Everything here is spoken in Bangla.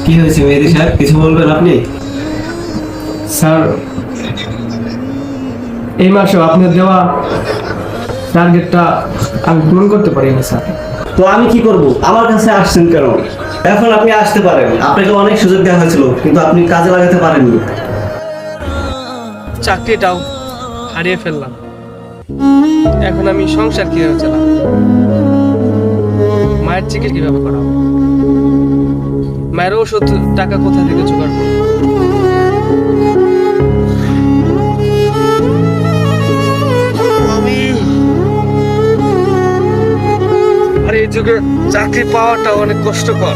কি হয়েছে মেহেদী সাহেব, কিছু বলবেন আপনি? স্যার, এই মাসেও আপনার দেওয়া টার্গেটটা আমি পূরণ করতে পারিনি স্যার। তো আমি কি করব? আমার কাছে আসছেন কেন? এখন আপনি আসতে পারেন, আপনাকে অনেক সুযোগ দেওয়া হয়েছিল কিন্তু আপনি কাজে লাগাতে পারেননি। চাকরিটাও হারিয়ে ফেললাম, এখন আমি সংসার কিভাবে চালাবো, মায়ের চিকিৎসা কিভাবে করাবো, মায়ের ওষুধ টাকা কোথা থেকে জোগাড় করবো? আর এই যুগে চাকরি পাওয়াটা অনেক কষ্টকর।